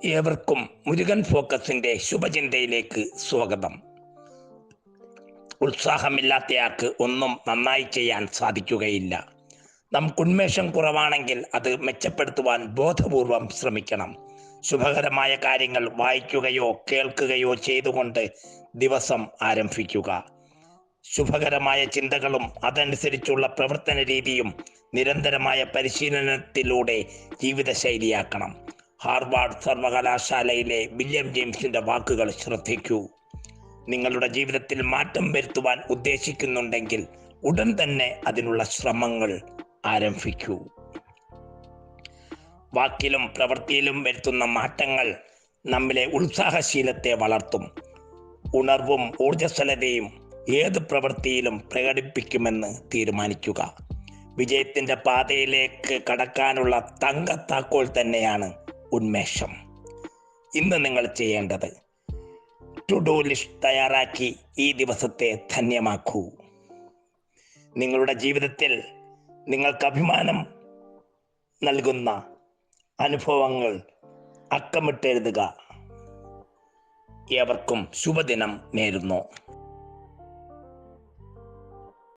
ഏവർക്കും മുരുകൻ ഫോക്കസിന്റെ ശുഭചിന്തയിലേക്ക് സ്വാഗതം. ഉത്സാഹമില്ലാത്തയാൾക്ക് ഒന്നും നന്നായി ചെയ്യാൻ സാധിക്കുകയില്ല. നമുക്ക് ഉന്മേഷം കുറവാണെങ്കിൽ അത് മെച്ചപ്പെടുത്തുവാൻ ബോധപൂർവം ശ്രമിക്കണം. ശുഭകരമായ കാര്യങ്ങൾ വായിക്കുകയോ കേൾക്കുകയോ ചെയ്തുകൊണ്ട് ദിവസം ആരംഭിക്കുക. ശുഭകരമായ ചിന്തകളും അതനുസരിച്ചുള്ള പ്രവർത്തന രീതിയും നിരന്തരമായ പരിശീലനത്തിലൂടെ ജീവിതശൈലിയാക്കണം. ഹാർവാർഡ് സർവകലാശാലയിലെ വില്യം ജെയിംസിന്റെ വാക്കുകൾ ശ്രദ്ധിക്കൂ. നിങ്ങളുടെ ജീവിതത്തിൽ മാറ്റം വരുത്തുവാൻ ഉദ്ദേശിക്കുന്നുണ്ടെങ്കിൽ ഉടൻ തന്നെ അതിനുള്ള ശ്രമങ്ങൾ ആരംഭിക്കൂ. വാക്കിലും പ്രവൃത്തിയിലും വരുത്തുന്ന മാറ്റങ്ങൾ നമ്മിലെ ഉത്സാഹശീലത്തെ വളർത്തും. ഉണർവും ഊർജ്ജസ്വലതയും ഏത് പ്രവൃത്തിയിലും പ്രകടിപ്പിക്കുമെന്ന് തീരുമാനിക്കുക. വിജയത്തിന്റെ പാതയിലേക്ക് കടക്കാനുള്ള തങ്കത്താക്കോൽ തന്നെയാണ് ഉന്മേഷം. ഇന്ന് നിങ്ങൾ ചെയ്യേണ്ടത് ടു ഡു ലിസ്റ്റ് തയ്യാറാക്കി ഈ ദിവസത്തെ ധന്യമാക്കൂ. നിങ്ങളുടെ ജീവിതത്തിൽ നിങ്ങൾക്ക് അഭിമാനം നൽകുന്ന അനുഭവങ്ങൾ അക്കമിട്ടെഴുതുക. ഏവർക്കും ശുഭദിനം നേരുന്നു.